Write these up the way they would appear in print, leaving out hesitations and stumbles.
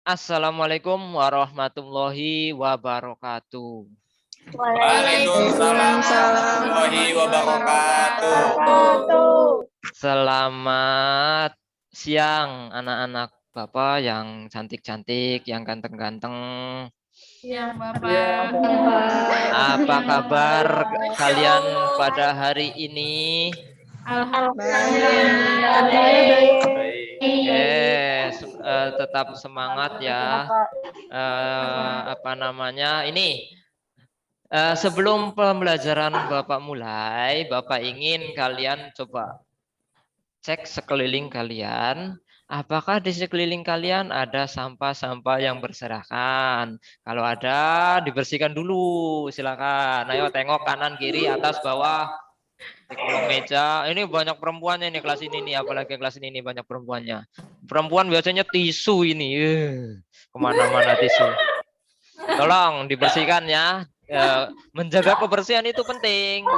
Assalamualaikum warahmatullahi wabarakatuh. Waalaikumsalam warahmatullahi wabarakatuh. Selamat siang anak-anak Bapak yang cantik-cantik, yang ganteng-ganteng. Siang Bapak. Apa kabar kalian pada hari ini? Alhamdulillah baik. Tetap semangat ya. Ini sebelum pembelajaran Bapak mulai, Bapak ingin kalian coba cek sekeliling kalian. Apakah di sekeliling kalian ada sampah-sampah yang berserakan? Kalau ada, dibersihkan dulu. Silakan. Ayo tengok kanan, kiri, atas, bawah. Di kolong meja. Ini banyak perempuannya nih kelas ini nih. Apalagi kelas ini banyak perempuannya. Perempuan biasanya tisu ini. Kemana-mana tisu. Tolong dibersihkan ya. Menjaga kebersihan itu penting.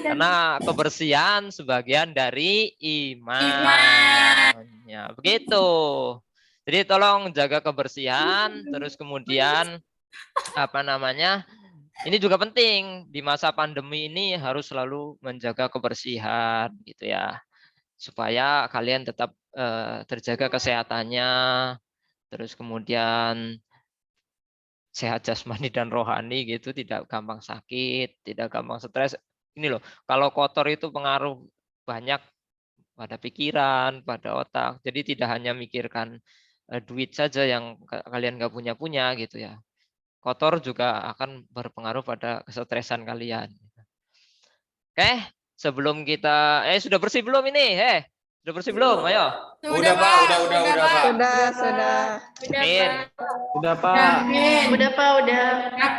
Karena kebersihan sebagian dari iman. Ya, begitu. Jadi tolong jaga kebersihan, terus kemudian ini juga penting di masa pandemi ini harus selalu menjaga kebersihan gitu ya. Supaya kalian tetap terjaga kesehatannya, terus kemudian sehat jasmani dan rohani gitu, tidak gampang sakit, tidak gampang stres. Ini loh, kalau kotor itu pengaruh banyak pada pikiran, pada otak. Jadi tidak hanya mikirkan duit saja yang kalian nggak punya gitu ya. Kotor juga akan berpengaruh pada kesetresan kalian. Oke, sebelum kita sudah bersih belum ini? Sudah bersih belum? Ayo. Udah Pak, udah Pak. Sudah. Yakin? Udah Pak. Udah Pak, udah.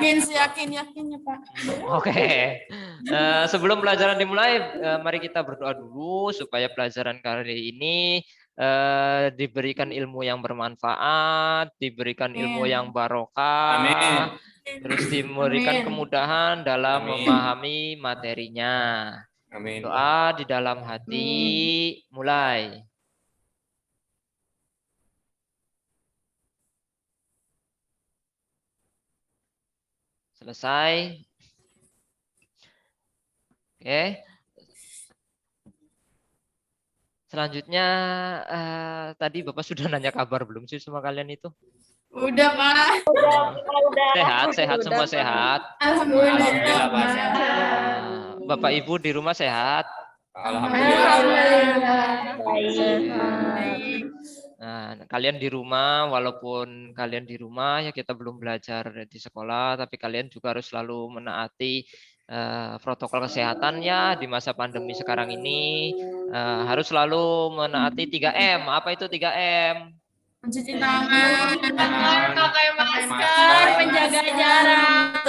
Yakin ya Pak. Oke. Sebelum pelajaran dimulai, mari kita berdoa dulu supaya pelajaran kali ini diberikan ilmu yang bermanfaat, diberikan ilmu yang barokah, terus diberikan kemudahan dalam memahami materinya. Amin. Doa di dalam hati, mulai. Selesai. Oke. Selanjutnya tadi Bapak sudah nanya kabar belum sih sama kalian itu? Udah Pak. Sehat, semua sehat. Alhamdulillah Pak. Bapak Ibu di rumah sehat? Alhamdulillah. Baik. Nah, kalian di rumah, walaupun kalian di rumah ya kita belum belajar di sekolah, tapi kalian juga harus selalu menaati protokol kesehatannya di masa pandemi sekarang ini. Harus selalu menaati 3M. Apa itu 3M? Mencuci tangan, pakai masker, menjaga jarak.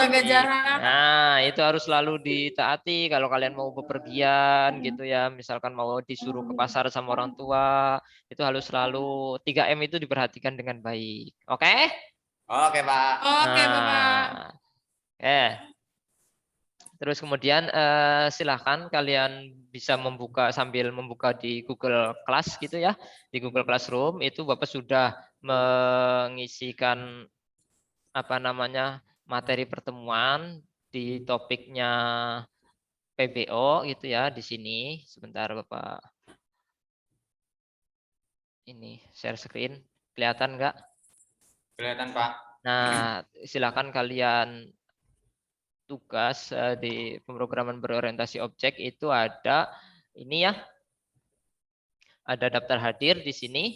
Nah, itu harus selalu ditaati kalau kalian mau bepergian gitu ya. Misalkan mau disuruh ke pasar sama orang tua, itu harus selalu 3M itu diperhatikan dengan baik. Oke? Oke Pak. Oke Bapak. Terus kemudian silahkan kalian bisa sambil membuka di Google Class gitu ya. Di Google Classroom itu Bapak sudah mengisikan materi pertemuan di topiknya PBO gitu ya di sini. Sebentar Bapak. Ini share screen. Kelihatan nggak? Kelihatan Pak. Nah, silakan kalian tugas di pemrograman berorientasi objek itu ada ini ya. Ada daftar hadir di sini.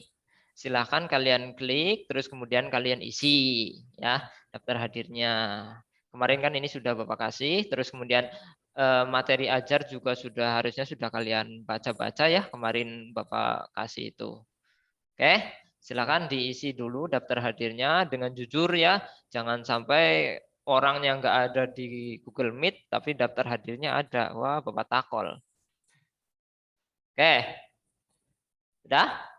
Silahkan kalian klik, terus kemudian kalian isi ya daftar hadirnya. Kemarin kan ini sudah Bapak kasih, terus kemudian materi ajar juga harusnya sudah kalian baca-baca ya kemarin Bapak kasih itu. Oke, silakan diisi dulu daftar hadirnya dengan jujur ya, jangan sampai orang yang nggak ada di Google Meet tapi daftar hadirnya ada. Wah, Bapak takol. Oke. Udah?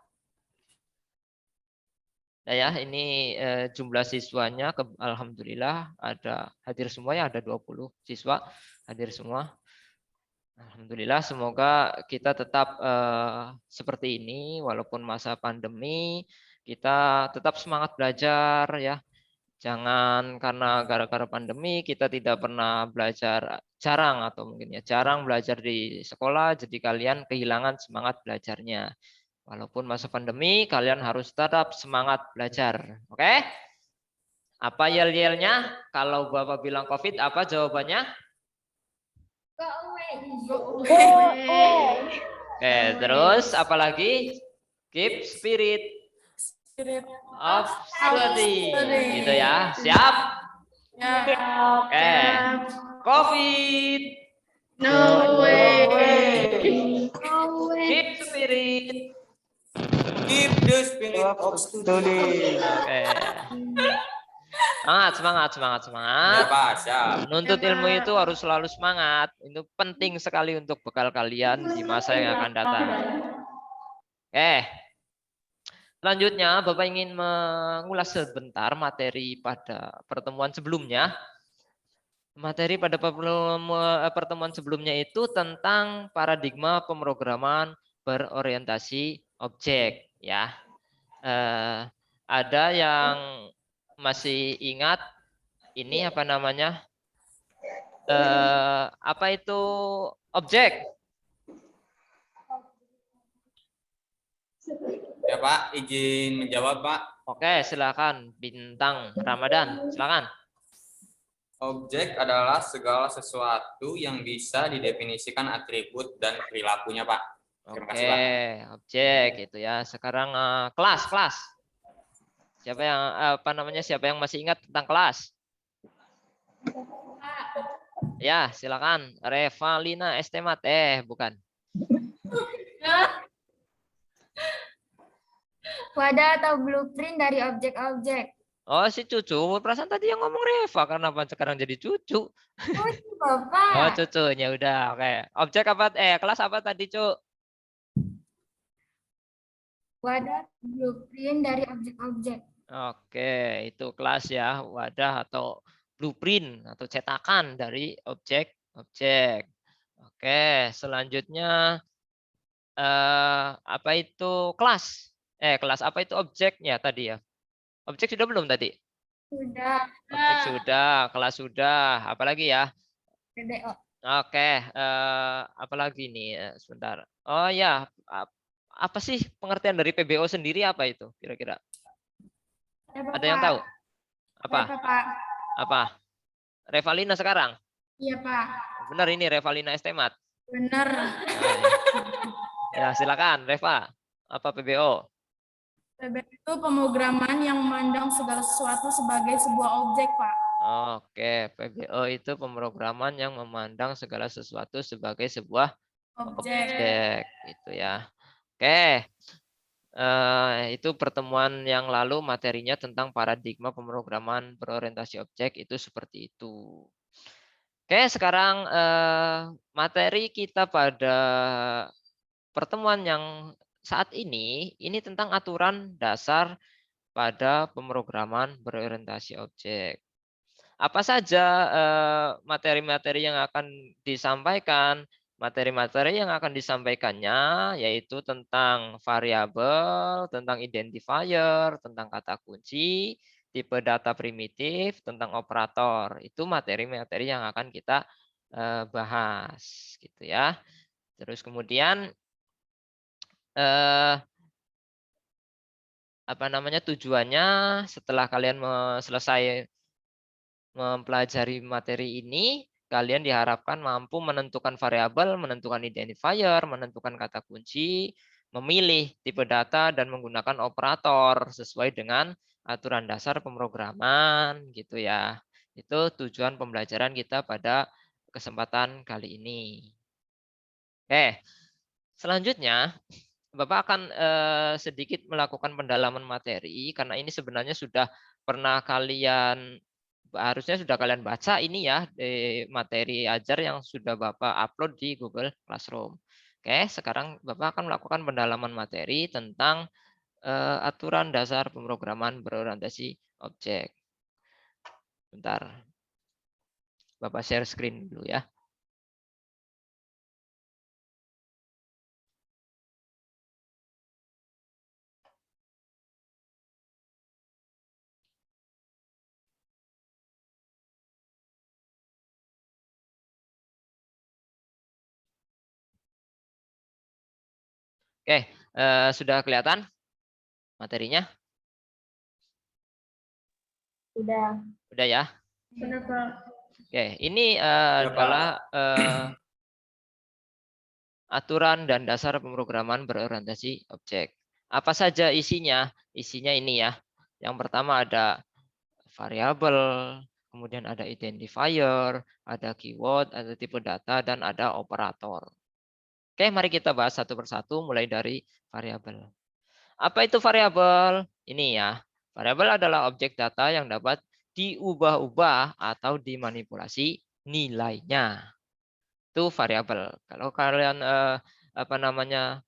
Nah ya, ini jumlah siswanya alhamdulillah ada hadir semuanya, ada 20 siswa hadir semua. Alhamdulillah, semoga kita tetap seperti ini walaupun masa pandemi, kita tetap semangat belajar ya. Jangan karena gara-gara pandemi kita tidak pernah belajar, jarang atau mungkin ya jarang belajar di sekolah, jadi kalian kehilangan semangat belajarnya. Walaupun masa pandemi, kalian harus tetap semangat belajar. Oke? Apa yel-yelnya? Kalau Bapak bilang COVID, apa jawabannya? Oke, terus apa lagi? Keep spirit of study. Gitu ya. Siap? Oke. COVID. No way. Keep spirit. Keep the spirit of study. Oke. Semangat. Ya, Pak. Siap. Menuntut ilmu itu harus selalu semangat. Itu penting sekali untuk bekal kalian di masa yang akan datang. Selanjutnya, Bapak ingin mengulas sebentar materi pada pertemuan sebelumnya. Materi pada pertemuan sebelumnya itu tentang paradigma pemrograman berorientasi objek. Ya, ada yang masih ingat ini apa namanya? Apa itu objek? Ya, Pak. Izin menjawab, Pak. Oke, silakan Bintang Ramadan, silakan. Objek adalah segala sesuatu yang bisa didefinisikan atribut dan perilakunya, Pak. Terima kasih, Pak. Objek itu ya. Sekarang kelas. Siapa yang siapa yang masih ingat tentang kelas? Ya, silakan. Revalina Estemat. Bukan. Wadah atau blueprint dari objek-objek. Oh, si Cucu. Perasaan tadi yang ngomong Reva. Kenapa sekarang jadi Cucu? Bapak. Oh, Cucunya udah. Oke. Objek apa? Kelas apa tadi, Cu? Wadah blueprint dari objek-objek. Oke, itu kelas ya. Wadah atau blueprint atau cetakan dari objek-objek. Oke, selanjutnya apa itu kelas? Kelas apa itu objeknya tadi ya? Objek sudah belum tadi? Sudah. Objek sudah, kelas sudah. Apalagi ya? PBO. Oke, apalagi nih? Sebentar. Oh ya, apa sih pengertian dari PBO sendiri apa itu kira-kira? Ada yang tahu? Apa? Pak. Apa? Revalina sekarang? Iya, Pak. Benar ini Revalina Estemat? Benar. Ya, silakan Reva. Apa PBO? PBO itu pemrograman yang memandang segala sesuatu sebagai sebuah objek, Pak. Oke, PBO itu pemrograman yang memandang segala sesuatu sebagai sebuah objek gitu ya. Oke. Itu pertemuan yang lalu materinya tentang paradigma pemrograman berorientasi objek itu seperti itu. Oke, sekarang materi kita pada pertemuan yang saat ini tentang aturan dasar pada pemrograman berorientasi objek. Apa saja materi-materi yang akan disampaikan? Materi-materi yang akan disampaikannya yaitu tentang variabel, tentang identifier, tentang kata kunci, tipe data primitif, tentang operator. Itu materi-materi yang akan kita bahas gitu ya. Terus kemudian tujuannya setelah kalian selesai mempelajari materi ini, kalian diharapkan mampu menentukan variabel, menentukan identifier, menentukan kata kunci, memilih tipe data, dan menggunakan operator sesuai dengan aturan dasar pemrograman gitu ya. Itu tujuan pembelajaran kita pada kesempatan kali ini. Selanjutnya Bapak akan sedikit melakukan pendalaman materi karena ini sebenarnya sudah pernah harusnya sudah kalian baca ini ya di materi ajar yang sudah Bapak upload di Google Classroom. Sekarang Bapak akan melakukan pendalaman materi tentang aturan dasar pemrograman berorientasi objek. Bentar. Bapak share screen dulu ya. Oke, sudah kelihatan materinya? Sudah. Udah ya? Sudah, Pak. Oke, ini Ya, Pak. adalah aturan dan dasar pemrograman berorientasi objek. Apa saja isinya? Isinya ini ya. Yang pertama ada variabel, kemudian ada identifier, ada keyword, ada tipe data, dan ada operator. Oke, mari kita bahas satu persatu mulai dari variabel. Apa itu variabel? Ini ya. Variabel adalah objek data yang dapat diubah-ubah atau dimanipulasi nilainya. Itu variabel. Kalau kalian apa namanya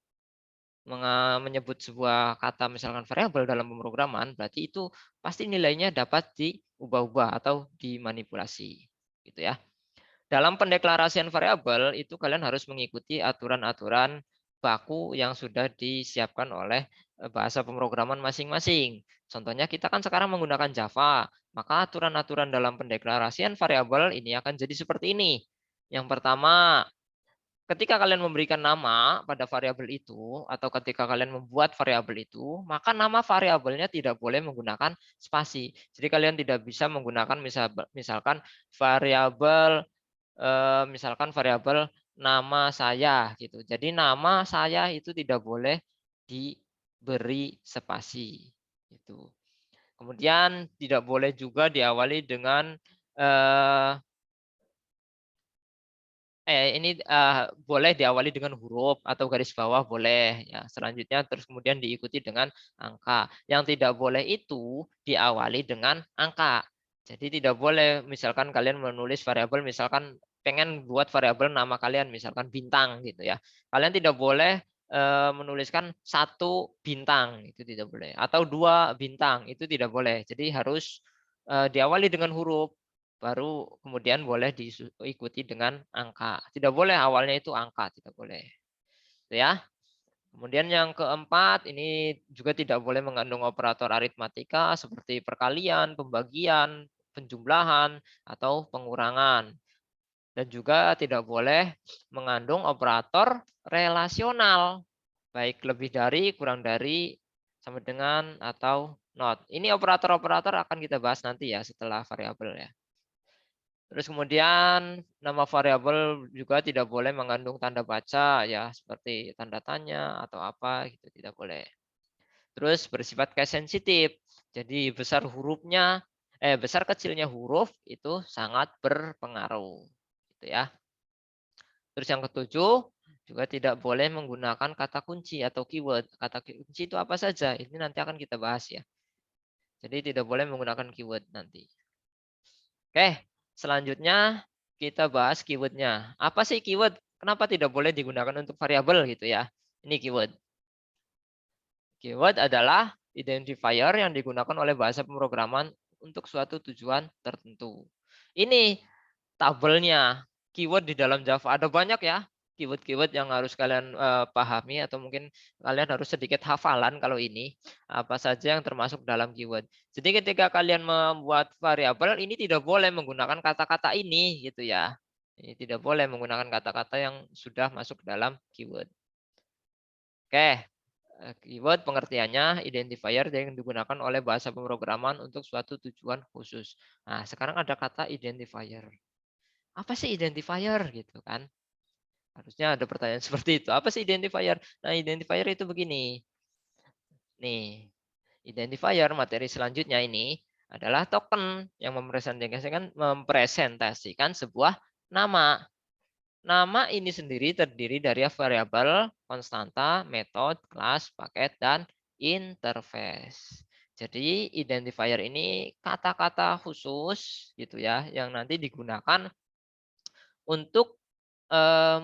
menyebut sebuah kata misalkan variabel dalam pemrograman, berarti itu pasti nilainya dapat diubah-ubah atau dimanipulasi, gitu ya. Dalam pendeklarasian variabel itu kalian harus mengikuti aturan-aturan baku yang sudah disiapkan oleh bahasa pemrograman masing-masing. Contohnya kita kan sekarang menggunakan Java, maka aturan-aturan dalam pendeklarasian variabel ini akan jadi seperti ini. Yang pertama, ketika kalian memberikan nama pada variabel itu, atau ketika kalian membuat variabel itu, maka nama variabelnya tidak boleh menggunakan spasi. Jadi kalian tidak bisa menggunakan misalkan variabel misalkan variabel nama saya gitu. Jadi nama saya itu tidak boleh diberi spasi gitu. Kemudian tidak boleh juga diawali dengan ini boleh diawali dengan huruf atau garis bawah boleh ya. Selanjutnya terus kemudian diikuti dengan angka. Yang tidak boleh itu diawali dengan angka. Jadi tidak boleh misalkan kalian menulis variabel misalkan pengen buat variabel nama kalian misalkan bintang gitu ya. Kalian tidak boleh menuliskan 1 bintang, itu tidak boleh, atau 2 bintang, itu tidak boleh. Jadi harus diawali dengan huruf, baru kemudian boleh diikuti dengan angka. Tidak boleh awalnya itu angka, tidak boleh. Itu ya. Kemudian yang keempat, ini juga tidak boleh mengandung operator aritmatika seperti perkalian, pembagian, penjumlahan, atau pengurangan. Dan juga tidak boleh mengandung operator relasional, baik lebih dari, kurang dari, sama dengan, atau not. Ini operator-operator akan kita bahas nanti ya setelah variabel ya. Terus kemudian nama variabel juga tidak boleh mengandung tanda baca ya, seperti tanda tanya atau apa gitu, tidak boleh. Terus bersifat case sensitif. Jadi besar kecilnya huruf itu sangat berpengaruh gitu ya. Terus yang ketujuh, juga tidak boleh menggunakan kata kunci atau keyword. Kata kunci itu apa saja? Ini nanti akan kita bahas ya. Jadi tidak boleh menggunakan keyword nanti. Oke, selanjutnya kita bahas keywordnya. Apa sih keyword? Kenapa tidak boleh digunakan untuk variabel gitu ya? Ini keyword. Keyword adalah identifier yang digunakan oleh bahasa pemrograman untuk suatu tujuan tertentu. Ini tabelnya keyword di dalam Java. Ada banyak ya keyword-keyword yang harus kalian pahami, atau mungkin kalian harus sedikit hafalan kalau ini. Apa saja yang termasuk dalam keyword. Jadi ketika kalian membuat variabel, ini tidak boleh menggunakan kata-kata ini gitu ya. Ini tidak boleh menggunakan kata-kata yang sudah masuk dalam keyword. Oke. Keyword pengertiannya identifier yang digunakan oleh bahasa pemrograman untuk suatu tujuan khusus. Nah, sekarang ada kata identifier. Apa sih identifier gitu kan? Harusnya ada pertanyaan seperti itu. Apa sih identifier? Nah, identifier itu begini. Nih, identifier materi selanjutnya ini adalah token yang mempresentasikan sebuah nama. Nama ini sendiri terdiri dari variabel, konstanta, metode, kelas, paket, dan interface. Jadi identifier ini kata-kata khusus gitu ya yang nanti digunakan untuk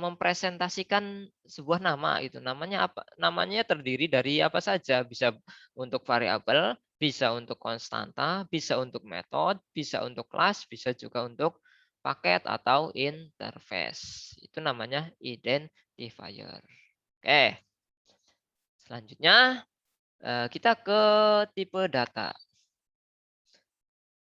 mempresentasikan sebuah nama itu. Namanya apa? Namanya terdiri dari apa saja? Bisa untuk variabel, bisa untuk konstanta, bisa untuk metode, bisa untuk kelas, bisa juga untuk paket atau interface. Itu namanya identifier. Oke. Selanjutnya kita ke tipe data.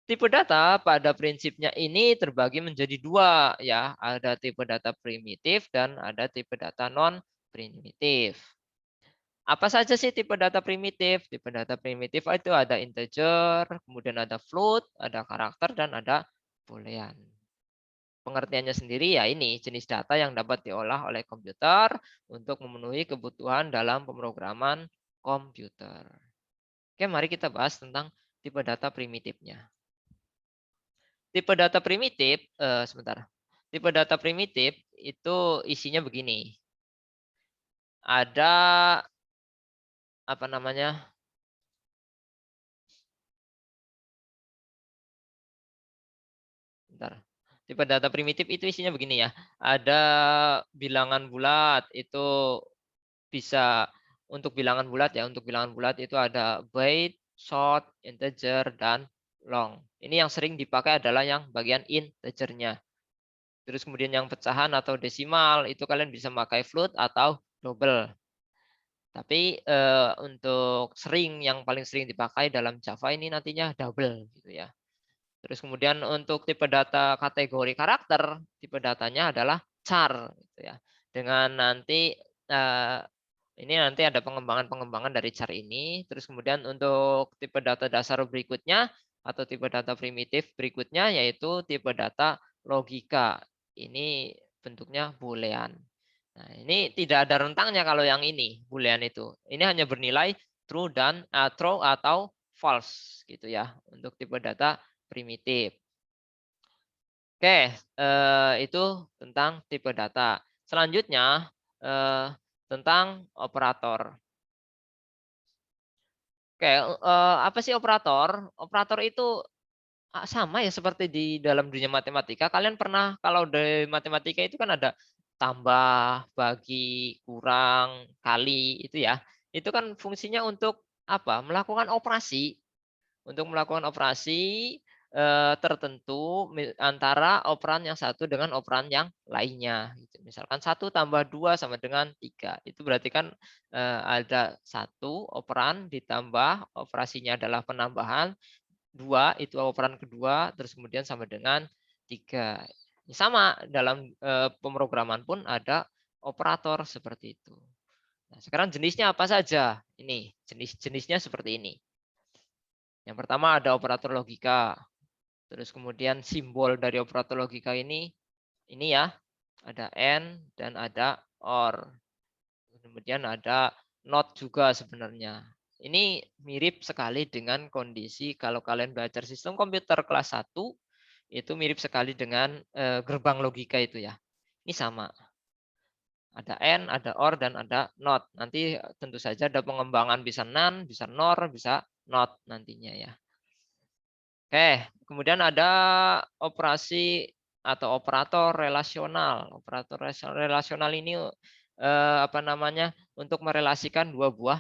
Tipe data pada prinsipnya ini terbagi menjadi 2 ya. Ada tipe data primitif dan ada tipe data non primitif. Apa saja sih tipe data primitif? Tipe data primitif itu ada integer, kemudian ada float, ada karakter, dan ada boolean. Pengertiannya sendiri ya ini jenis data yang dapat diolah oleh komputer untuk memenuhi kebutuhan dalam pemrograman komputer. Oke, mari kita bahas tentang tipe data primitifnya. Tipe data primitif, sebentar. Tipe data primitif itu isinya begini. Ada apa namanya? Bentar. Tipe data primitif itu isinya begini ya. Ada bilangan bulat itu bisa untuk bilangan bulat ya. Untuk bilangan bulat itu ada byte, short, integer, dan long. Ini yang sering dipakai adalah yang bagian integernya. Terus kemudian yang pecahan atau desimal itu kalian bisa pakai float atau double. Tapi untuk yang paling sering dipakai dalam Java ini nantinya double gitu ya. Terus kemudian untuk tipe data kategori karakter, tipe datanya adalah char gitu ya. Dengan nanti ini nanti ada pengembangan dari char ini. Terus kemudian untuk tipe data dasar berikutnya atau tipe data primitif berikutnya yaitu tipe data logika. Ini bentuknya boolean. Nah, ini tidak ada rentangnya kalau yang ini, boolean itu. Ini hanya bernilai true dan true atau false gitu ya untuk tipe data primitif. Oke, itu tentang tipe data. Selanjutnya tentang operator. Oke, apa sih operator? Operator itu sama ya seperti di dalam dunia matematika. Kalian pernah kalau di matematika itu kan ada tambah, bagi, kurang, kali itu ya. Itu kan fungsinya untuk apa? Melakukan operasi. Untuk melakukan operasi tertentu antara operan yang satu dengan operan yang lainnya. Gitu. Misalkan 1 tambah 2 sama dengan 3. Itu berarti kan ada 1 operan ditambah operasinya adalah penambahan, 2 itu operan kedua, terus kemudian sama dengan 3. Sama dalam pemrograman pun ada operator seperti itu. Nah, sekarang jenisnya apa saja? Ini jenis-jenisnya seperti ini. Yang pertama ada operator logika. Terus kemudian simbol dari operator logika ini ya, ada AND dan ada OR. Kemudian ada NOT juga sebenarnya. Ini mirip sekali dengan kondisi kalau kalian belajar sistem komputer kelas 1, itu mirip sekali dengan gerbang logika itu ya. Ini sama. Ada AND, ada OR, dan ada NOT. Nanti tentu saja ada pengembangan bisa NAND, bisa NOR, bisa NOT nantinya ya. Oke, kemudian ada operasi atau operator relasional. Operator relasional ini apa namanya? Untuk merelasikan dua buah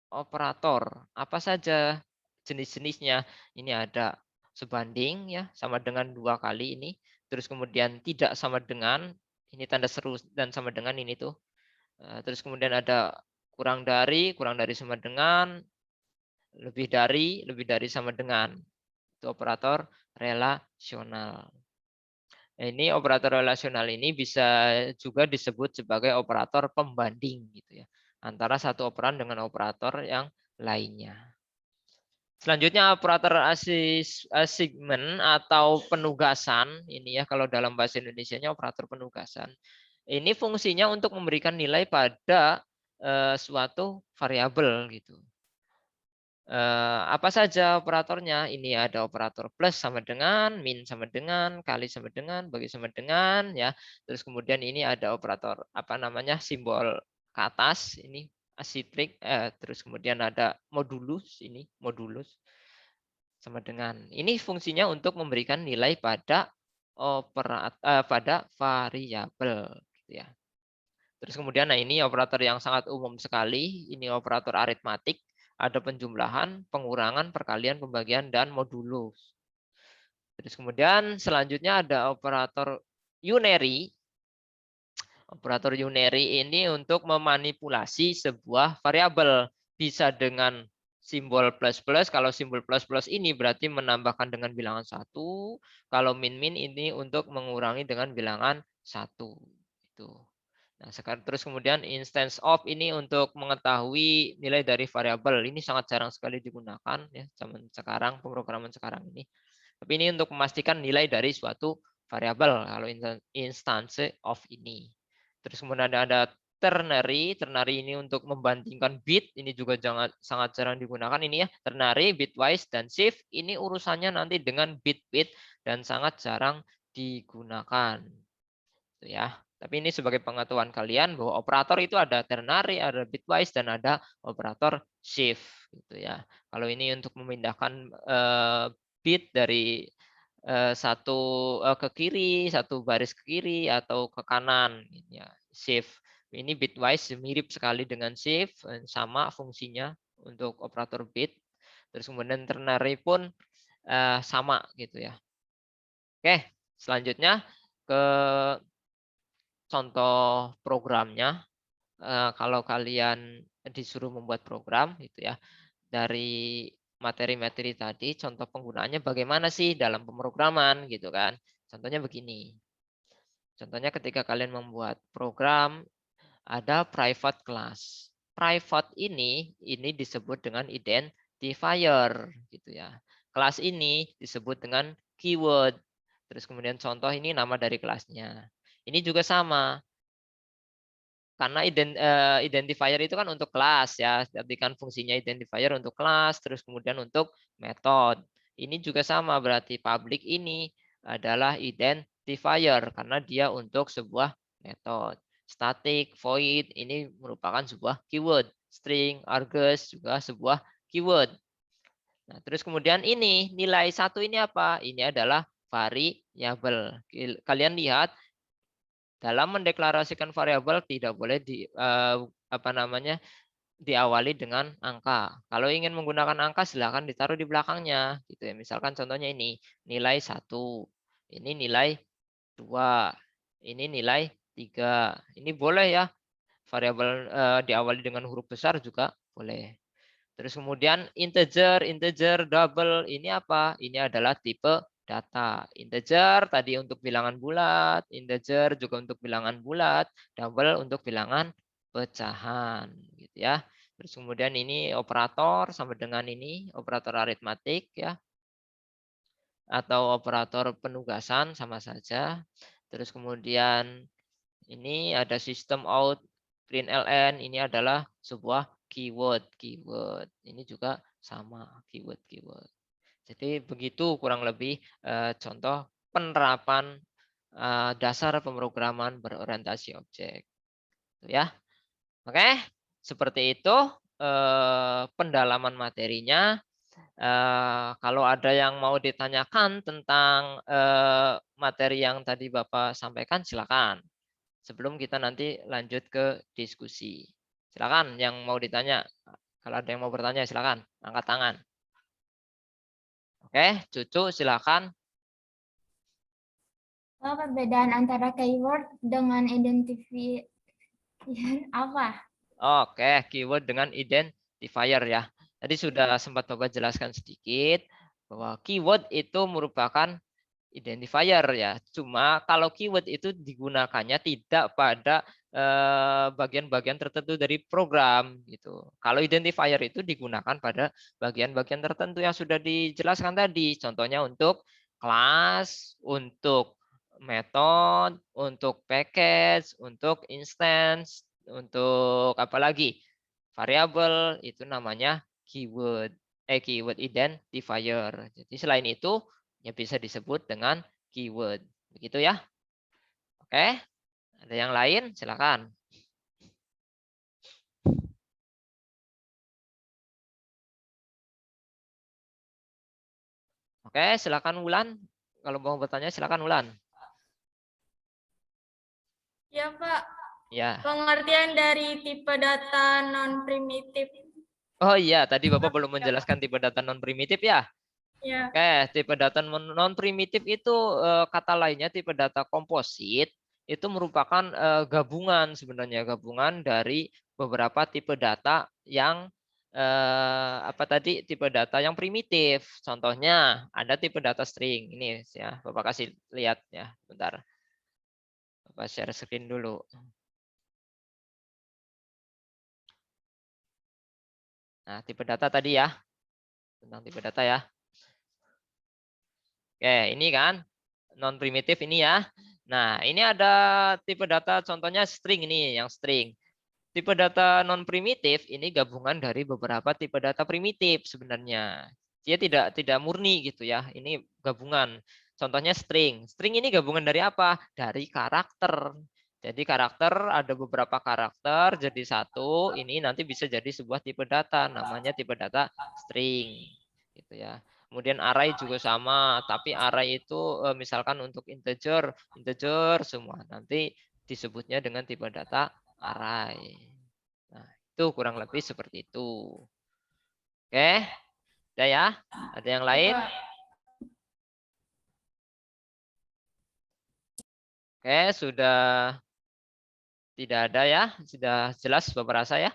operator. Apa saja jenis-jenisnya? Ini ada sebanding ya, sama dengan 2 kali ini. Terus kemudian tidak sama dengan, ini tanda seru dan sama dengan ini tuh. Terus kemudian ada kurang dari sama dengan, lebih dari sama dengan. Itu operator relasional. Ini operator relasional ini bisa juga disebut sebagai operator pembanding gitu ya, antara satu operan dengan operator yang lainnya. Selanjutnya operator assignment atau penugasan ini ya, kalau dalam bahasa Indonesianya operator penugasan. Ini fungsinya untuk memberikan nilai pada suatu variabel gitu. Apa saja operatornya? Ini ada operator plus sama dengan, min sama dengan, kali sama dengan, bagi sama dengan, ya. Terus kemudian ini ada operator apa namanya simbol ke atas ini asitrik, terus kemudian ada modulus ini modulus sama dengan. Ini fungsinya untuk memberikan nilai pada pada variabel, gitu ya. Terus kemudian nah ini operator yang sangat umum sekali, ini operator aritmatik. Ada penjumlahan, pengurangan, perkalian, pembagian, dan modulus. Terus kemudian selanjutnya ada operator unary. Operator unary ini untuk memanipulasi sebuah variabel. Bisa dengan simbol plus-plus. Kalau simbol plus-plus ini berarti menambahkan dengan bilangan 1. Kalau min-min ini untuk mengurangi dengan bilangan 1. Itu. Nah, sekarang terus kemudian instance of ini untuk mengetahui nilai dari variabel. Ini sangat jarang sekali digunakan ya zaman sekarang, pemrograman sekarang ini. Tapi ini untuk memastikan nilai dari suatu variabel kalau instance of ini. Terus kemudian ada ternary. Ternary ini untuk membandingkan bit. Ini juga sangat jarang digunakan ini ya. Ternary, bitwise, dan shift. Ini urusannya nanti dengan bit-bit dan sangat jarang digunakan. Itu ya. Tapi ini sebagai pengetahuan kalian bahwa operator itu ada ternary, ada bitwise, dan ada operator shift. Gitu ya. Kalau ini untuk memindahkan bit dari satu ke kiri, satu baris ke kiri atau ke kanan, ya shift. Ini bitwise mirip sekali dengan shift, sama fungsinya untuk operator bit. Terus kemudian ternary pun sama gitu ya. Oke, selanjutnya ke contoh programnya. Kalau kalian disuruh membuat program gitu ya, dari materi-materi tadi, contoh penggunaannya bagaimana sih dalam pemrograman gitu kan. Contohnya begini. Contohnya ketika kalian membuat program, ada private class. Private ini disebut dengan identifier gitu ya. Kelas ini disebut dengan keyword. Terus kemudian contoh ini nama dari kelasnya. Ini juga sama. Karena identifier itu kan untuk kelas ya, jadi kan fungsinya identifier untuk kelas, terus kemudian untuk metode. Ini juga sama, berarti public ini adalah identifier karena dia untuk sebuah metode. Static, void ini merupakan sebuah keyword. String, argus juga sebuah keyword. Nah, terus kemudian ini nilai 1 ini apa? Ini adalah variabel. Kalian lihat dalam mendeklarasikan variabel tidak boleh diawali dengan angka. Kalau ingin menggunakan angka silakan ditaruh di belakangnya gitu ya. Misalkan contohnya ini nilai 1, ini nilai 2, ini nilai 3. Ini boleh ya. Variabel diawali dengan huruf besar juga boleh. Terus kemudian integer, double ini apa? Ini adalah tipe data. Integer tadi untuk bilangan bulat, integer juga untuk bilangan bulat, double untuk bilangan pecahan gitu ya. Terus kemudian ini operator sama dengan ini operator aritmatik ya. Atau operator penugasan sama saja. Terus kemudian ini ada sistem out println, ini adalah sebuah keyword. Ini juga sama keyword. Jadi begitu kurang lebih contoh penerapan dasar pemrograman berorientasi objek. Ya. Oke, seperti itu pendalaman materinya. Kalau ada yang mau ditanyakan tentang materi yang tadi Bapak sampaikan, silakan. Sebelum kita nanti lanjut ke diskusi. Silakan yang mau ditanya. Kalau ada yang mau bertanya, silakan angkat tangan. Oke, Cucu silakan. Apa perbedaan antara keyword dengan identifier apa? Oke, keyword dengan identifier ya. Tadi sudah sempat Bapak jelaskan sedikit bahwa keyword itu merupakan identifier ya. Cuma kalau keyword itu digunakannya tidak pada bagian-bagian tertentu dari program gitu. Kalau identifier itu digunakan pada bagian-bagian tertentu yang sudah dijelaskan tadi. Contohnya untuk kelas, untuk metode, untuk package, untuk instance, untuk apa lagi? Variabel itu namanya keyword keyword identifier. Jadi selain itu ya bisa disebut dengan keyword. Begitu ya. Oke. Ada yang lain? Silakan. Oke, silakan Wulan. Kalau mau bertanya silakan Wulan. Ya, Pak. Ya. Pengertian dari tipe data non-primitif. Oh iya, tadi Bapak belum menjelaskan tipe data non primitif ya. Ya. Oke, tipe data non primitif itu kata lainnya tipe data komposit itu merupakan gabungan sebenarnya gabungan dari beberapa tipe data yang apa tadi tipe data yang primitif. Contohnya ada tipe data string ini ya, Bapak kasih lihat ya, bentar. Bapak share screen dulu. Nah, tipe data tadi ya. Tentang tipe data ya. Oke, ini kan non primitif ini ya. Nah, ini ada tipe data contohnya string ini, yang string. Tipe data non primitif ini gabungan dari beberapa tipe data primitif sebenarnya. Dia tidak murni gitu ya. Ini gabungan. Contohnya string. String ini gabungan dari apa? Dari karakter. Jadi karakter ada beberapa karakter jadi satu. Ini nanti bisa jadi sebuah tipe data. Namanya tipe data string. Gitu ya. Kemudian array juga sama, tapi array itu misalkan untuk integer, integer semua. Nanti disebutnya dengan tipe data array. Nah, itu kurang lebih seperti itu. Oke, udah ya? Ada yang lain? Oke, sudah tidak ada ya? Sudah jelas Bapak rasa ya?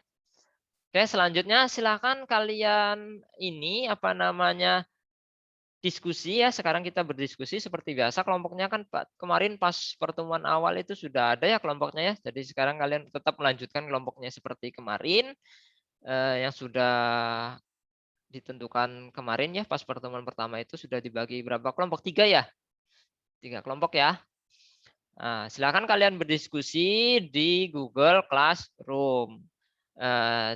Oke, selanjutnya silakan kalian ini apa namanya diskusi ya. Sekarang kita berdiskusi seperti biasa. Kelompoknya kan kemarin pas pertemuan awal itu sudah ada ya kelompoknya ya. Jadi sekarang kalian tetap melanjutkan kelompoknya seperti kemarin yang sudah ditentukan kemarin ya pas pertemuan pertama itu sudah dibagi berapa kelompok? 3 ya? 3 kelompok ya. Nah, silakan kalian berdiskusi di Google Classroom.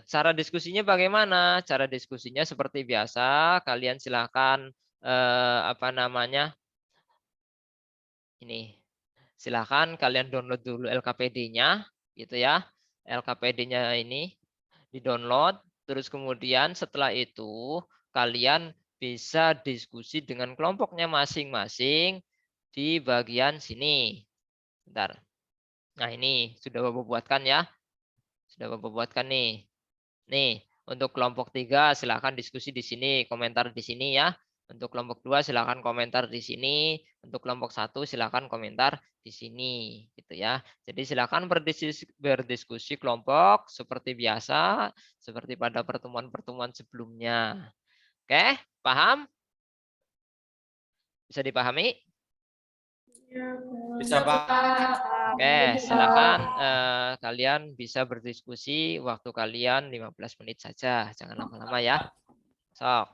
Cara diskusinya bagaimana? Cara diskusinya seperti biasa. Kalian silakan apa namanya ini. Silakan kalian download dulu LKPD-nya, gitu ya. LKPD-nya ini di-download. Terus kemudian setelah itu kalian bisa diskusi dengan kelompoknya masing-masing di bagian sini. Bentar. Nah ini sudah Bapak buatkan ya. Sudah Bapak buatkan nih. Nih, untuk kelompok 3 silakan diskusi di sini, komentar di sini ya. Untuk kelompok 2 silakan komentar di sini. Untuk kelompok 1 silakan komentar di sini gitu ya. Jadi silakan berdiskusi kelompok seperti biasa, seperti pada pertemuan-pertemuan sebelumnya. Oke, paham? Bisa dipahami? Bisa Pak. Oke, silakan kalian bisa berdiskusi waktu kalian 15 menit saja, jangan lama-lama ya. Sok.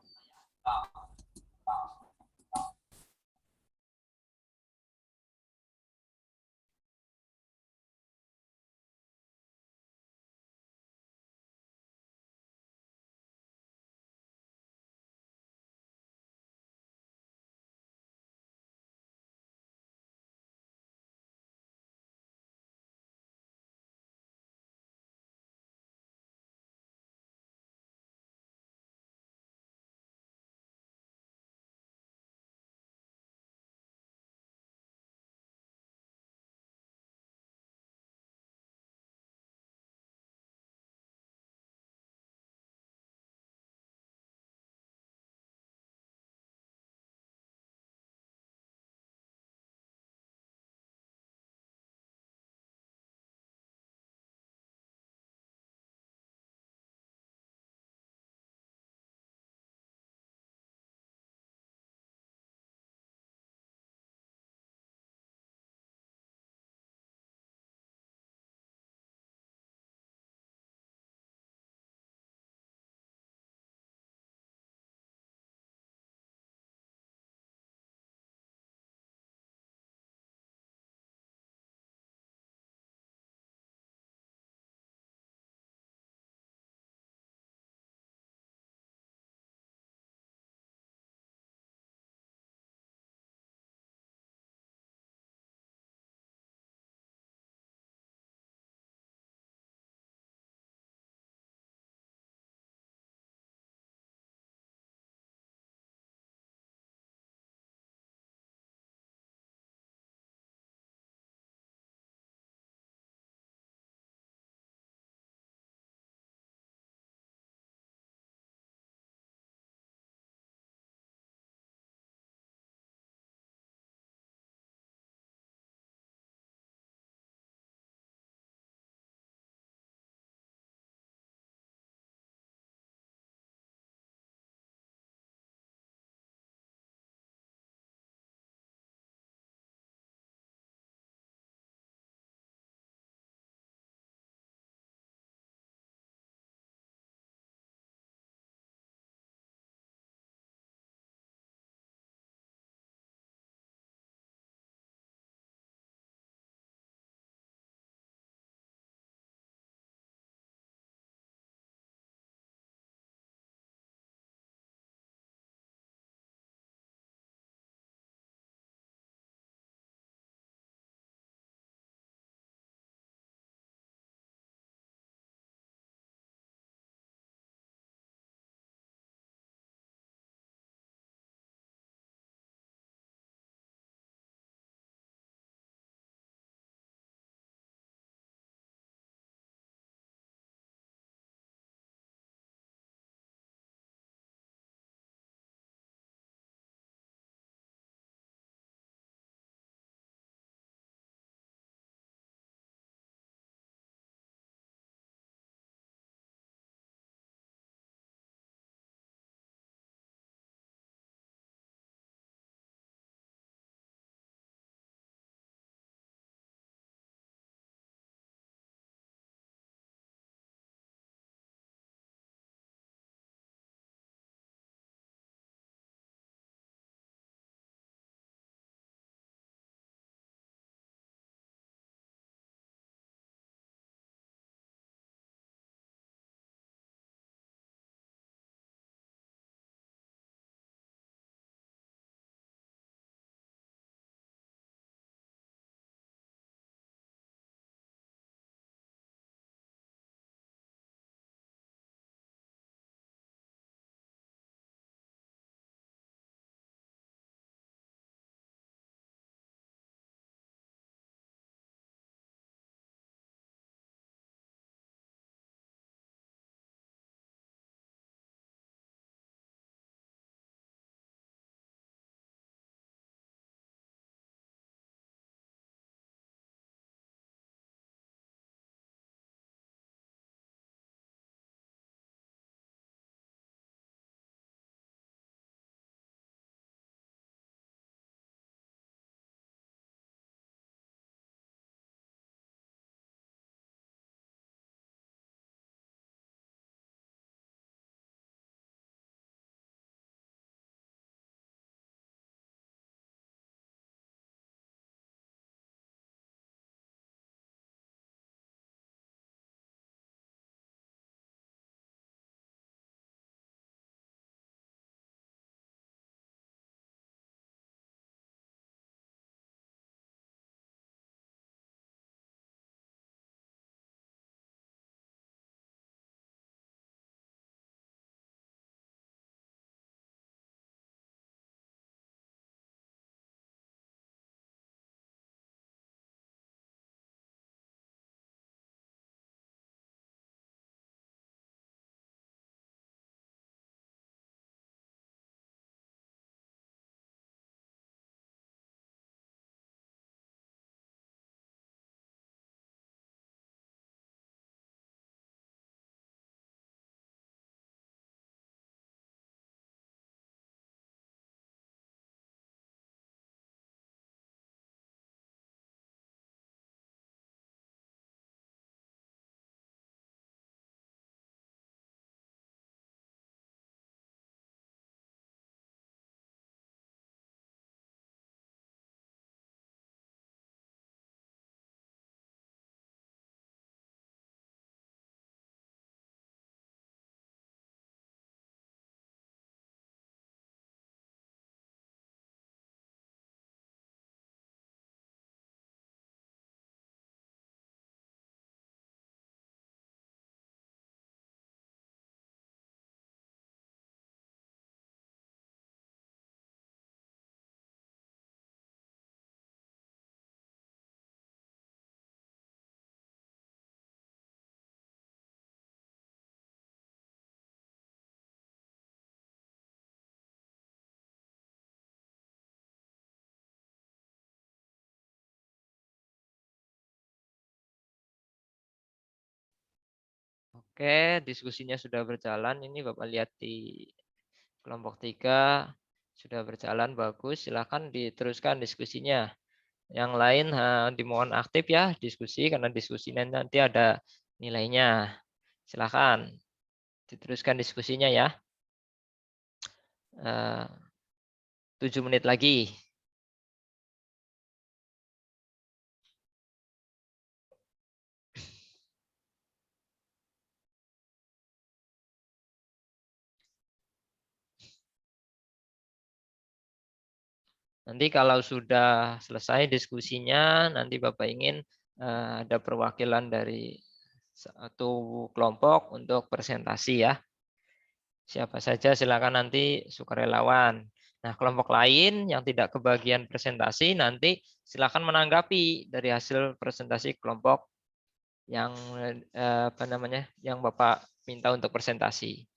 Oke, diskusinya sudah berjalan. Ini Bapak lihat di kelompok 3 sudah berjalan bagus. Silakan diteruskan diskusinya. Yang lain dimohon aktif ya diskusi karena diskusi nanti ada nilainya. Silakan diteruskan diskusinya ya. 7 menit lagi. Nanti kalau sudah selesai diskusinya, nanti Bapak ingin ada perwakilan dari satu kelompok untuk presentasi ya. Siapa saja silakan nanti sukarelawan. Nah, kelompok lain yang tidak kebagian presentasi nanti silakan menanggapi dari hasil presentasi kelompok yang yang Bapak minta untuk presentasi.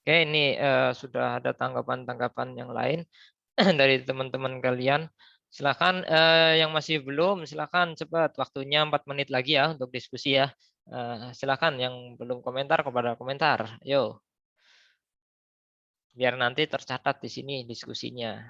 Oke, ini sudah ada tanggapan-tanggapan yang lain dari teman-teman kalian. Silakan yang masih belum, silakan cepat. Waktunya 4 menit lagi ya untuk diskusi ya. Silakan yang belum komentar kepada komentar. Yo, biar nanti tercatat di sini diskusinya.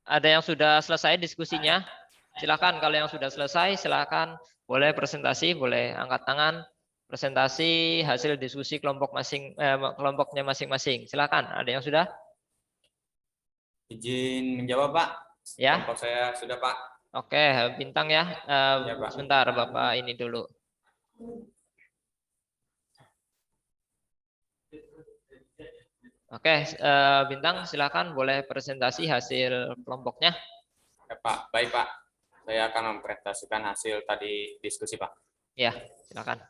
Ada yang sudah selesai diskusinya? Silakan kalau yang sudah selesai, silakan boleh presentasi, boleh angkat tangan, presentasi hasil diskusi kelompoknya masing-masing. Silakan, ada yang sudah? Izin menjawab, Pak. Ya. Kelompok saya sudah, Pak. Oke, Bintang ya. Iya, Pak. Sebentar, Bapak ini dulu. Oke, Bintang silakan boleh presentasi hasil kelompoknya. Ya, Pak. Baik, Pak. Saya akan mempresentasikan hasil tadi diskusi, Pak. Ya, silakan.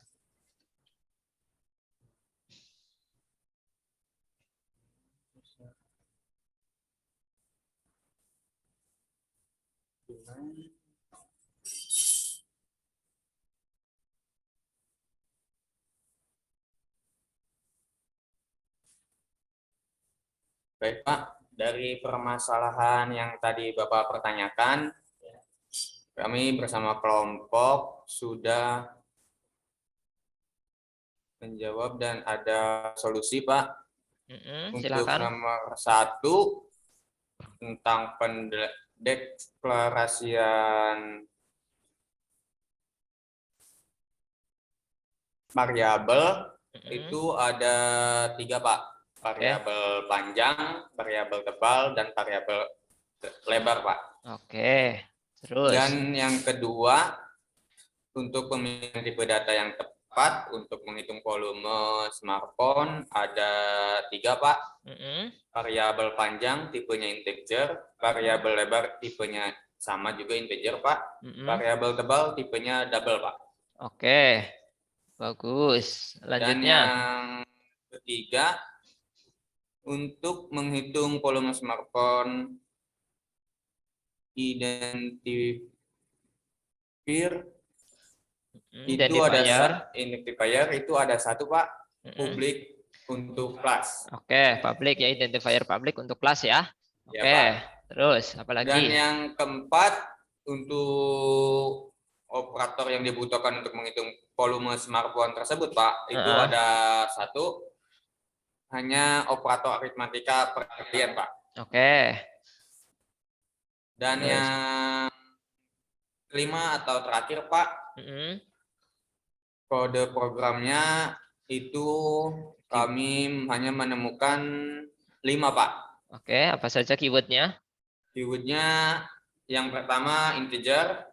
Baik, Pak. Dari permasalahan yang tadi Bapak pertanyakan, kami bersama kelompok sudah menjawab dan ada solusi, Pak. Untuk Silakan. nomor 1 tentang pendeklarasian variabel itu ada 3, Pak. Variabel panjang, variabel tebal, dan variabel lebar, Pak. Oke, terus. Dan yang kedua, untuk pemilihan tipe data yang tepat untuk menghitung volume smartphone ada 3, Pak. Variabel panjang tipenya integer, variabel lebar tipenya sama juga integer, Pak. Variabel tebal tipenya double, Pak. Oke, bagus. Lanjutnya. Dan yang ketiga, untuk menghitung volume smartphone identifier itu ada identifier itu ada 1, Pak. Publik untuk kelas. Oke, publik ya, identifier publik untuk kelas ya. Oke, ya, terus apalagi? Dan yang keempat, untuk operator yang dibutuhkan untuk menghitung volume smartphone tersebut, Pak, itu ada 1, hanya operator aritmatika perharian, Pak. Oke. Dan terus. Yang kelima atau terakhir, Pak, kode programnya itu kami hanya menemukan 5, Pak. Oke, apa saja keywordnya? Keywordnya yang pertama integer,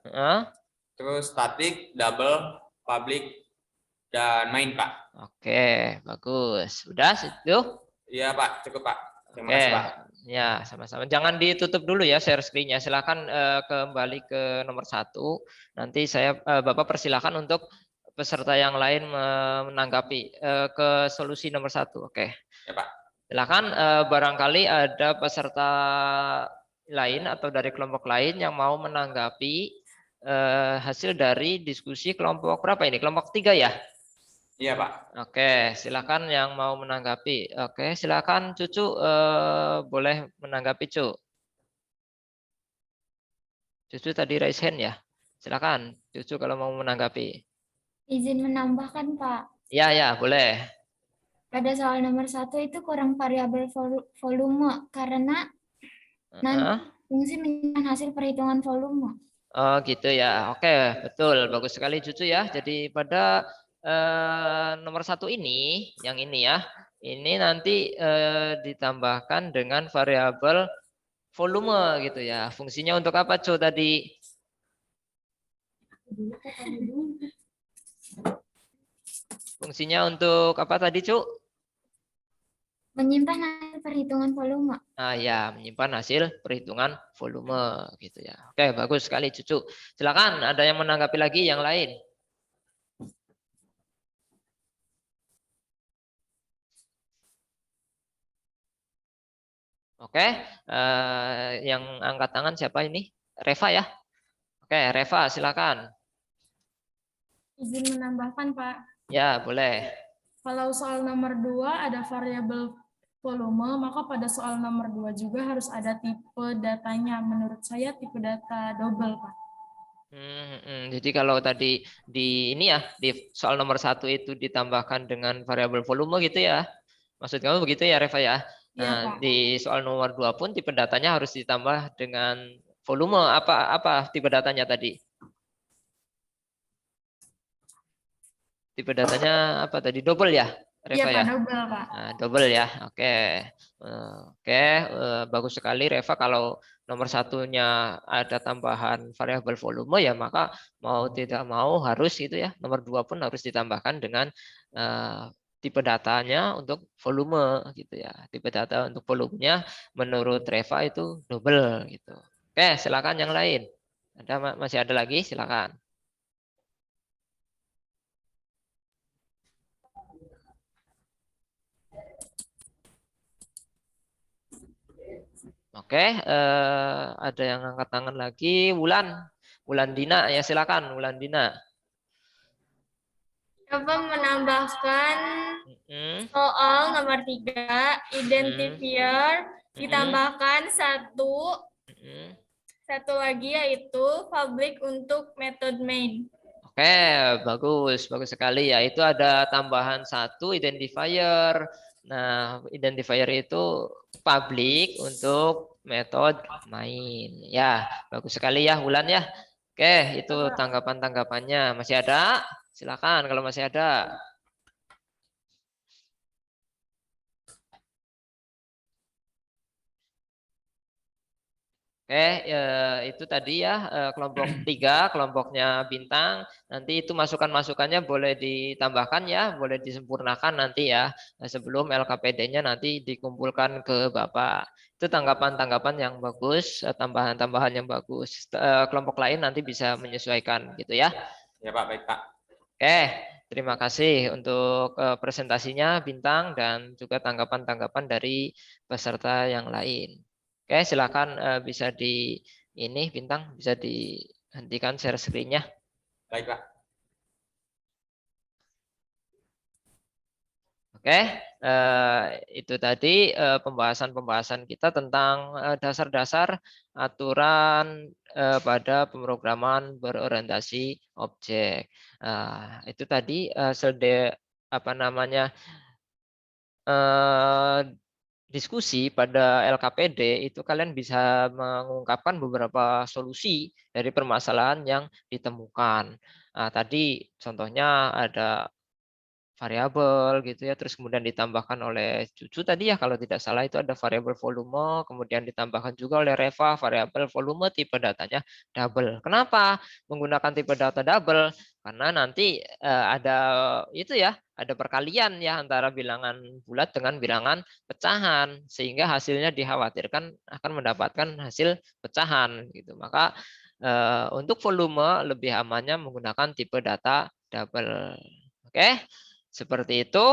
terus static, double, public, dan main, Pak. Oke, bagus. Udah situ? Iya, Pak, cukup, Pak. Terima Oke. kasih, Pak. Ya, sama-sama. Jangan ditutup dulu ya share screen-nya. Silakan kembali ke nomor 1. Nanti Bapak persilakan untuk peserta yang lain menanggapi ke solusi nomor 1. Oke. Ya, Pak. Silakan barangkali ada peserta lain atau dari kelompok lain yang mau menanggapi hasil dari diskusi kelompok berapa ini? Kelompok 3 ya? Iya, Pak. Oke, silakan yang mau menanggapi. Oke, silakan Cucu boleh menanggapi, Cu. Cucu tadi raise hand ya. Silakan Cucu kalau mau menanggapi. Izin menambahkan, Pak. Ya, boleh. Pada soal nomor 1 itu kurang variabel volume karena nanti fungsi menyimpan hasil perhitungan volume. Oh, gitu ya. Oke, betul. Bagus sekali Cucu ya. Jadi pada nomor 1 ini, yang ini ya, ini nanti ditambahkan dengan variabel volume gitu ya. Fungsinya untuk apa, Cu, tadi? Fungsinya untuk apa tadi, Cu? Menyimpan hasil perhitungan volume. Ya, menyimpan hasil perhitungan volume gitu ya. Oke, bagus sekali Cucu. Silakan, ada yang menanggapi lagi yang lain? Oke, yang angkat tangan siapa ini? Reva ya? Oke, Reva silakan. Izin menambahkan, Pak. Ya, boleh. Kalau soal nomor 2 ada variabel volume, maka pada soal nomor 2 juga harus ada tipe datanya. Menurut saya tipe data double, Pak. Jadi kalau tadi di ini ya, di soal nomor 1 itu ditambahkan dengan variabel volume gitu ya. Maksud kamu begitu ya, Reva ya? Iya, Nah, Pak. di soal nomor 2 pun tipe datanya harus ditambah dengan volume. Apa tipe datanya tadi? Tipe datanya apa tadi? Double ya, Iya, Reva Pak, ya? double, Pak. Nah, double ya. Oke. Oke, bagus sekali Reva. Kalau nomor 1-nya ada tambahan variabel volume ya, maka mau tidak mau harus itu ya. Nomor 2 pun harus ditambahkan dengan tipe datanya untuk volume gitu ya. Tipe data untuk volumenya menurut Reva itu double gitu. Oke, silakan yang lain. Masih ada lagi? Silakan. Oke, ada yang angkat tangan lagi. Wulan Dina, ya silakan Wulan Dina. Coba menambahkan soal nomor 3, identifier, ditambahkan satu lagi yaitu public untuk method main. Oke, bagus sekali ya. Itu ada tambahan 1 identifier. Nah, identifier itu public untuk metode main. Ya, bagus sekali ya Wulan ya. Oke, itu tanggapan-tanggapannya. Masih ada? Silakan kalau masih ada. Oke, itu tadi ya kelompok 3, kelompoknya Bintang. Nanti itu masukan-masukannya boleh ditambahkan ya, boleh disempurnakan nanti ya. Sebelum LKPD-nya nanti dikumpulkan ke Bapak. Itu tanggapan-tanggapan yang bagus, tambahan-tambahan yang bagus. Kelompok lain nanti bisa menyesuaikan gitu ya. Ya Pak, baik Pak. Oke, terima kasih untuk presentasinya Bintang dan juga tanggapan-tanggapan dari peserta yang lain. Oke, silakan bisa di ini Bintang bisa dihentikan share screen-nya. Baik Pak. Oke, itu tadi pembahasan-pembahasan kita tentang dasar-dasar aturan pada pemrograman berorientasi objek. Itu tadi apa namanya diskusi pada LKPD itu kalian bisa mengungkapkan beberapa solusi dari permasalahan yang ditemukan. Tadi contohnya ada variabel gitu ya, terus kemudian ditambahkan oleh Cucu tadi ya kalau tidak salah itu ada variabel volume, kemudian ditambahkan juga oleh Reva variabel volume tipe datanya double. Kenapa menggunakan tipe data double? Karena nanti ada itu ya, ada perkalian ya antara bilangan bulat dengan bilangan pecahan sehingga hasilnya dikhawatirkan akan mendapatkan hasil pecahan gitu. Maka untuk volume lebih amannya menggunakan tipe data double. Oke. Seperti itu.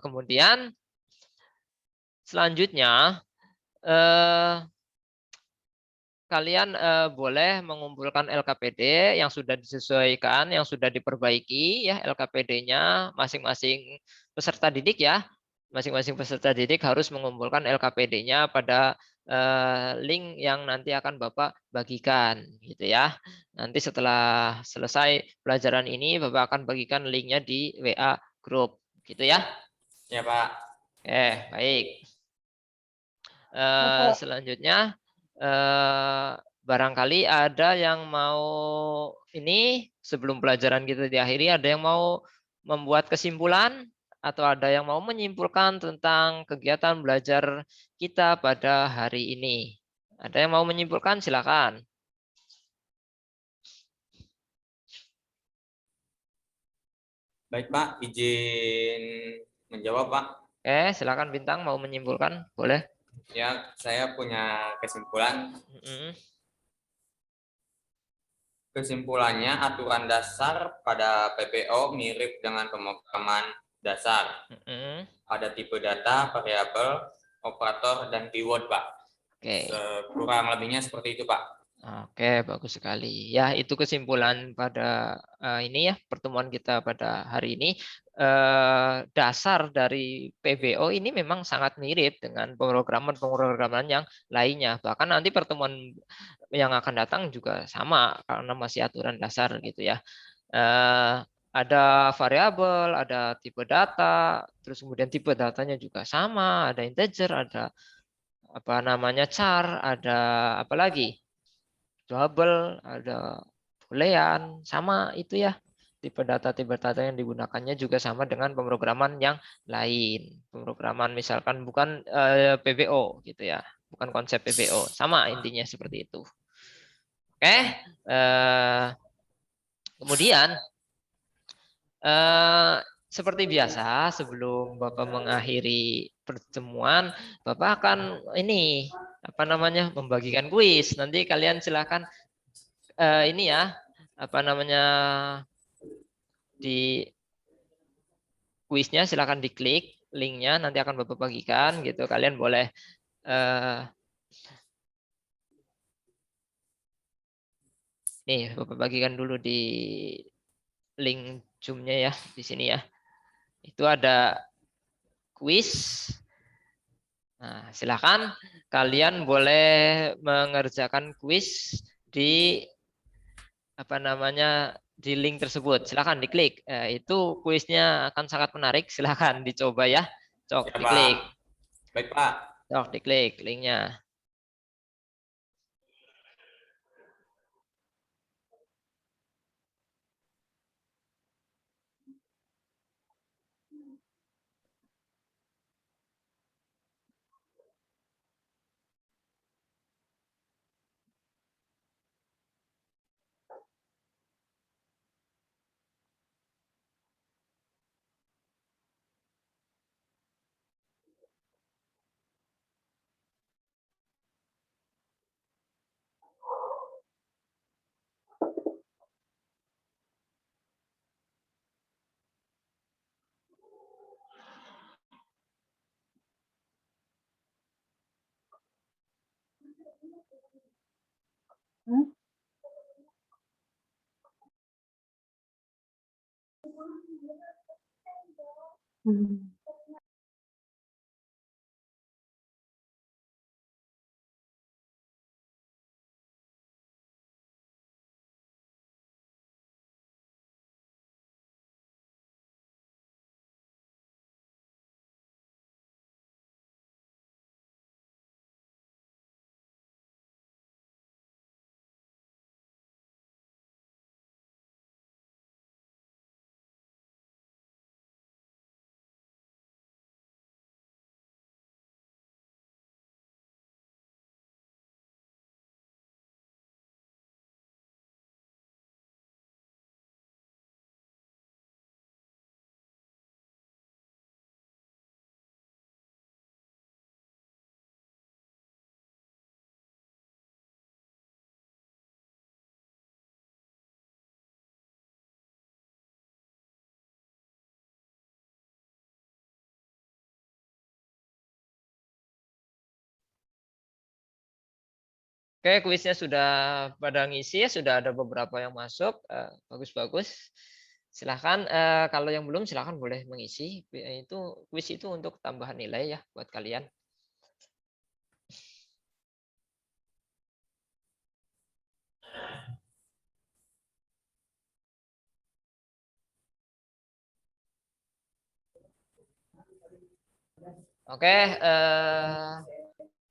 Kemudian selanjutnya kalian boleh mengumpulkan LKPD yang sudah disesuaikan, yang sudah diperbaiki ya LKPD-nya masing-masing peserta didik ya. Masing-masing peserta didik harus mengumpulkan LKPD-nya pada link yang nanti akan Bapak bagikan gitu ya. Nanti setelah selesai pelajaran ini Bapak akan bagikan linknya di WA grup gitu ya. Ya Pak. Baik. Selanjutnya barangkali ada yang mau ini sebelum pelajaran kita diakhiri ada yang mau membuat kesimpulan atau ada yang mau menyimpulkan tentang kegiatan belajar kita pada hari ini. Ada yang mau menyimpulkan silakan. Baik Pak, izin menjawab Pak. Silakan Bintang mau menyimpulkan, boleh. Ya, saya punya kesimpulan. Kesimpulannya, aturan dasar pada PPO mirip dengan pemrograman dasar. Ada tipe data, variabel, operator, dan keyword, Pak. Kurang lebihnya seperti itu, Pak. Oke, bagus sekali. Ya, itu kesimpulan pada ini ya pertemuan kita pada hari ini. Dasar dari PBO ini memang sangat mirip dengan pemrograman yang lainnya. Bahkan nanti pertemuan yang akan datang juga sama karena masih aturan dasar gitu ya. Ada variabel, ada tipe data, terus kemudian tipe datanya juga sama, ada integer, ada apa namanya char, ada apa lagi? Double, ada boolean, sama itu ya. Tipe data yang digunakannya juga sama dengan pemrograman yang lain. Pemrograman misalkan bukan PBO gitu ya, bukan konsep PBO, sama intinya seperti itu. Oke, kemudian seperti biasa sebelum Bapak mengakhiri pertemuan, Bapak akan ini apa namanya membagikan kuis. Nanti kalian silakan ini ya apa namanya di kuisnya silakan diklik linknya, nanti akan Bapak bagikan gitu. Kalian boleh nih Bapak bagikan dulu di link Zoom-nya ya di sini ya. Itu ada kuis. Nah, silakan kalian boleh mengerjakan kuis di apa namanya di link tersebut. Silakan diklik. Itu kuisnya akan sangat menarik. Silakan dicoba ya. Cok Ya, diklik. Pak. Baik, Pak. Cok diklik linknya. Oke, kuisnya sudah pada ngisi, sudah ada beberapa yang masuk, bagus-bagus. Silahkan, kalau yang belum silahkan boleh mengisi. Itu kuis itu untuk tambahan nilai ya buat kalian. Oke,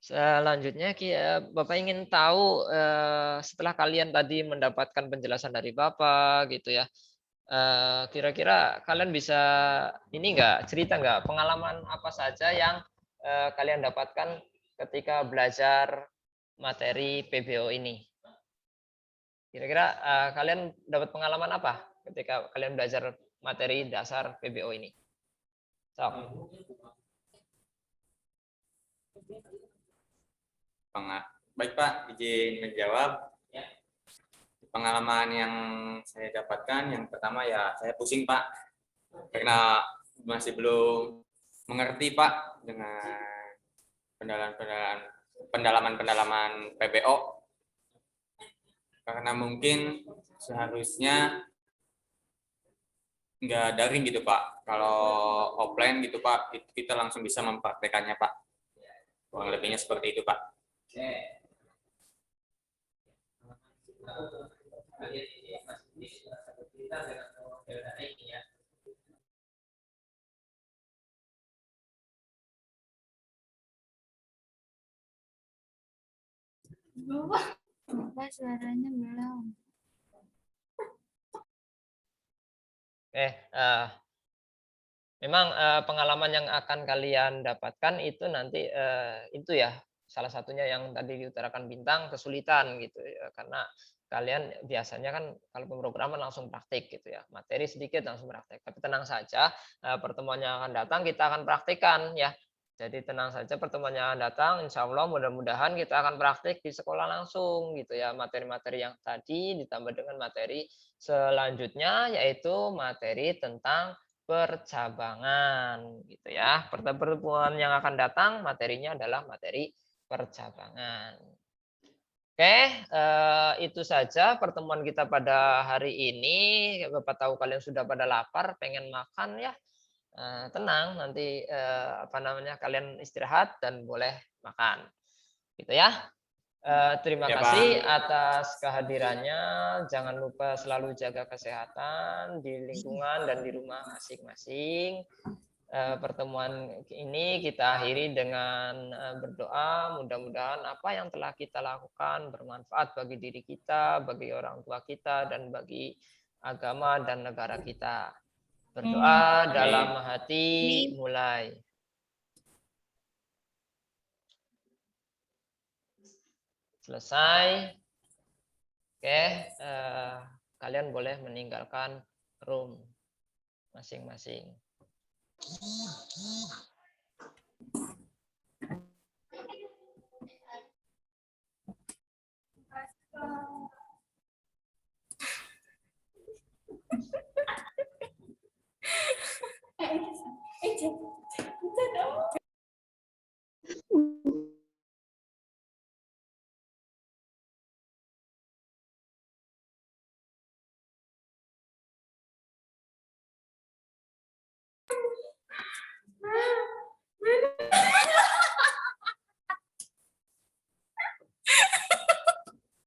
selanjutnya Bapak ingin tahu setelah kalian tadi mendapatkan penjelasan dari Bapak gitu ya, kira-kira kalian bisa ini enggak cerita enggak pengalaman apa saja yang kalian dapatkan ketika belajar materi PBO ini? Kira-kira kalian dapat pengalaman apa ketika kalian belajar materi dasar PBO ini? Sok. Baik, Pak, izin menjawab. Pengalaman yang saya dapatkan yang pertama ya saya pusing, Pak, karena masih belum mengerti, Pak, dengan pendalaman PBO, karena mungkin seharusnya nggak daring gitu, Pak. Kalau offline gitu, Pak, kita langsung bisa mempraktekannya, Pak. Kurang lebihnya seperti itu, Pak. Apa suaranya belum? Memang pengalaman yang akan kalian dapatkan itu nanti itu ya salah satunya yang tadi diutarakan Bintang, kesulitan gitu ya, karena kalian biasanya kan kalau pemrograman langsung praktik gitu ya, materi sedikit langsung praktik. Tapi tenang saja, pertemuan yang akan datang kita akan praktikkan ya. Jadi tenang saja, pertemuan yang akan datang, insya Allah mudah-mudahan kita akan praktik di sekolah langsung gitu ya, materi-materi yang tadi ditambah dengan materi selanjutnya, yaitu materi tentang percabangan gitu ya. Pertemuan yang akan datang materinya adalah materi percabangan. Oke, itu saja pertemuan kita pada hari ini. Bapak tahu kalian sudah pada lapar, pengen makan ya. Tenang, nanti kalian istirahat dan boleh makan. Gitu ya. Terima Ya, kasih Pak. atas kehadirannya. Jangan lupa selalu jaga kesehatan di lingkungan dan di rumah masing-masing. Pertemuan ini kita akhiri dengan berdoa. Mudah-mudahan apa yang telah kita lakukan bermanfaat bagi diri kita, bagi orang tua kita, dan bagi agama dan negara kita. Berdoa dalam hati mulai. Selesai. Oke, kalian boleh meninggalkan room masing-masing.